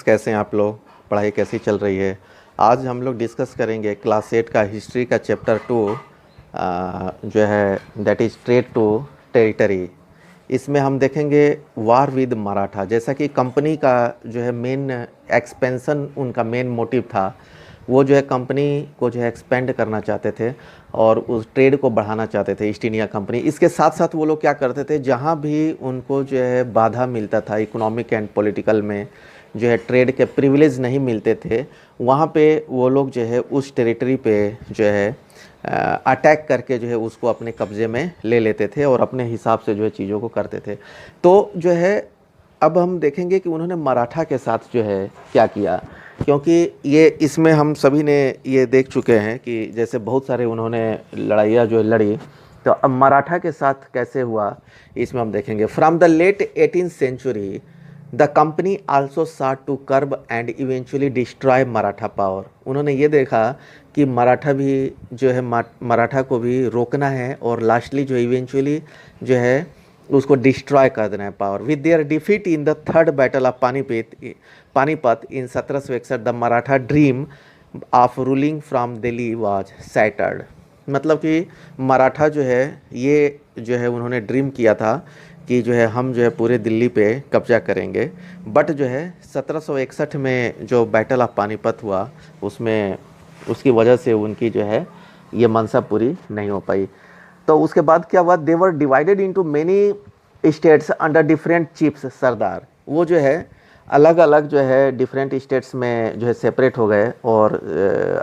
कैसे हैं आप लोग। पढ़ाई कैसी चल रही है। आज हम लोग डिस्कस करेंगे क्लास 8 का हिस्ट्री का चैप्टर 2 जो है that is trade to territory. इसमें हम देखेंगे वार विद मराठा। जैसा कि कंपनी का जो है मेन एक्सपेंशन उनका मेन मोटिव था, वो जो है कंपनी को जो है एक्सपेंड करना चाहते थे और उस ट्रेड को बढ़ाना चाहते थे ईस्ट इंडिया कंपनी। इसके साथ साथ वो लोग क्या करते थे, जहाँ भी उनको जो है बाधा मिलता था इकोनॉमिक एंड पॉलिटिकल में, जो है ट्रेड के प्रिविलेज नहीं मिलते थे, वहाँ पे वो लोग जो है उस टेरिटरी पे जो है अटैक करके जो है उसको अपने कब्ज़े में ले लेते थे और अपने हिसाब से जो है चीज़ों को करते थे। तो जो है अब हम देखेंगे कि उन्होंने मराठा के साथ जो है क्या किया, क्योंकि ये इसमें हम सभी ने ये देख चुके हैं कि जैसे बहुत सारे उन्होंने लड़ाइयाँ जो लड़ी, तो अब मराठा के साथ कैसे हुआ इसमें हम देखेंगे। From the late 18th century the company also sought to curb and eventually destroy Maratha power. उन्होंने ये देखा कि मराठा भी जो है मराठा को भी रोकना है और लास्टली जो इवेंचुअली जो है उसको डिस्ट्रॉय कर देना है power. With their defeat in the third battle of Panipat in 1761 the Maratha dream of ruling from Delhi was shattered. मतलब कि मराठा जो है ये जो है उन्होंने ड्रीम किया था कि जो है हम जो है पूरे दिल्ली पे कब्जा करेंगे, बट जो है 1761 में जो बैटल ऑफ पानीपत हुआ उसमें उसकी वजह से उनकी जो है ये मनसा पूरी नहीं हो पाई। तो उसके बाद क्या हुआ, they were divided into many states under different chiefs सरदार। वो जो है अलग अलग जो है डिफरेंट स्टेट्स में जो है सेपरेट हो गए और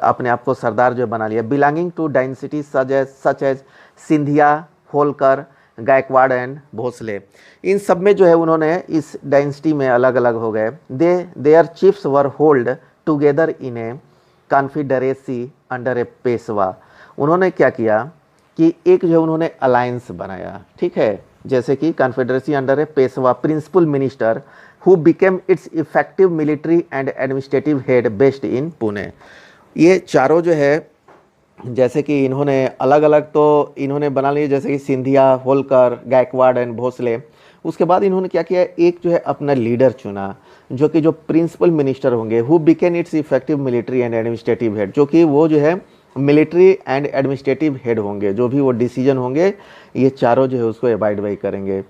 अपने आप को सरदार जो बना लिया, belonging to dynasty such as Scindia, Holkar, Gaekwad and Bhonsle. इन सब में जो है उन्होंने इस डायनेसिटी में अलग अलग हो गए। Their chiefs were hold together in a confederacy under a Peshwa. उन्होंने क्या किया कि एक जो उन्होंने अलायंस बनाया, ठीक है, जैसे कि confederacy under a Peshwa principal minister who became its effective military and administrative head based in Pune. ये चारों जो है जैसे कि इन्होंने अलग अलग तो इन्होंने बना लिए, जैसे कि सिंधिया, होलकर, गायकवाड़ एंड भोसले। उसके बाद इन्होंने क्या किया, एक जो है अपना लीडर चुना जो कि जो प्रिंसिपल मिनिस्टर होंगे, who बिकेन it's effective military and administrative head, जो कि वो जो है मिलिट्री एंड एडमिनिस्ट्रेटिव हेड होंगे, जो भी वो डिसीजन होंगे ये चारों जो है उसको अबाइड बाई करेंगे।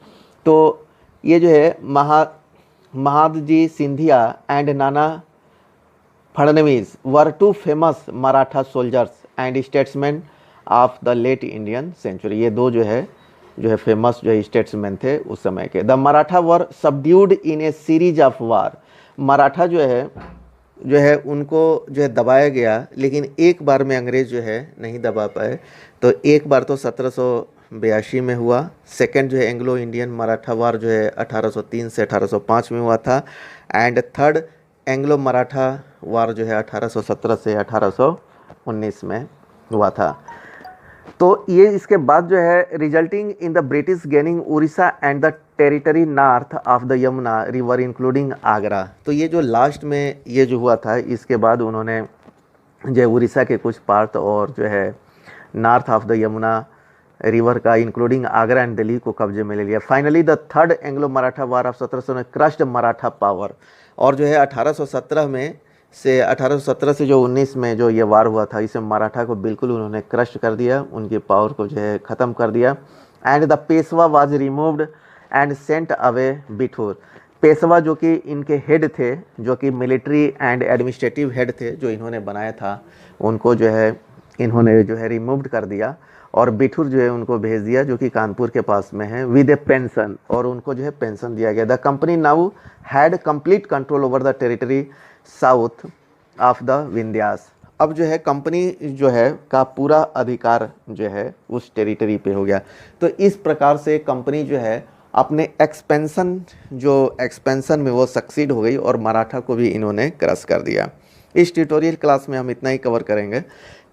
तो ये जो है Mahadji Scindia and Nana Phadnavis were two famous Maratha soldiers and statesman of the late Indian century. ये दो जो है फेमस जो है स्टेट्समैन थे उस समय के। The Maratha were subdued in A series of war. Maratha जो है उनको जो है दबाया गया, लेकिन एक बार में अंग्रेज़ जो है नहीं दबा पाए। तो एक बार तो 1782 में हुआ, सेकंड जो है एंग्लो इंडियन मराठा वार जो है 1803 से 1805 में हुआ था, एंड थर्ड एंग्लो मराठा वार जो है 1817 से 1819 में हुआ था। तो ये इसके बाद जो है resulting in the British gaining Orissa and the territory north of the Yamuna river including Agra. तो ये जो लास्ट में ये जो हुआ था, इसके बाद उन्होंने जो उड़ीसा के कुछ पार्ट और जो है north of the Yamuna river का इंक्लूडिंग आगरा एंड दिल्ली को कब्जे में ले लिया। Finally the third Anglo Maratha war of 1700 ने क्रश्ड मराठा पावर। और जो है 1817 से जो 19 में जो ये वार हुआ था, इसमें मराठा को बिल्कुल उन्होंने क्रश कर दिया, उनकी पावर को जो है ख़त्म कर दिया। And the Peshwa was removed and sent away Bithur. Peshwa जो कि इनके हेड थे, जो कि मिलिट्री एंड एडमिनिस्ट्रेटिव हेड थे जो इन्होंने बनाया था, उनको जो है इन्होंने जो है रिमूव्ड कर दिया और बिठूर जो है उनको भेज दिया, जो कि कानपुर के पास में है, विद ए पेंशन। और उनको जो है पेंशन दिया गया। The company now had complete control over the territory south of the Vindhyas. अब जो है कंपनी जो है का पूरा अधिकार जो है उस टेरिटरी पे हो गया। तो इस प्रकार से कंपनी जो है अपने एक्सपेंशन में वो सक्सीड हो गई और मराठा को भी इन्होंने क्रश कर दिया। इस ट्यूटोरियल क्लास में हम इतना ही कवर करेंगे।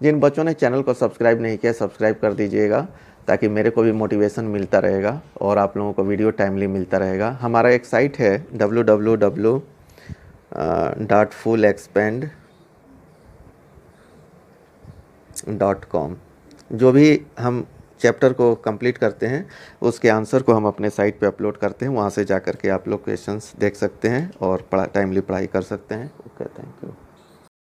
जिन बच्चों ने चैनल को सब्सक्राइब नहीं किया, सब्सक्राइब कर दीजिएगा, ताकि मेरे को भी मोटिवेशन मिलता रहेगा और आप लोगों को वीडियो टाइमली मिलता रहेगा। हमारा एक साइट है www.fullexpand.com। जो भी हम चैप्टर को कंप्लीट करते हैं उसके आंसर को हम अपने साइट पे अपलोड करते हैं, वहाँ से जा कर के आप लोग क्वेश्चंस देख सकते हैं और टाइमली पढ़ाई कर सकते हैं। ओके।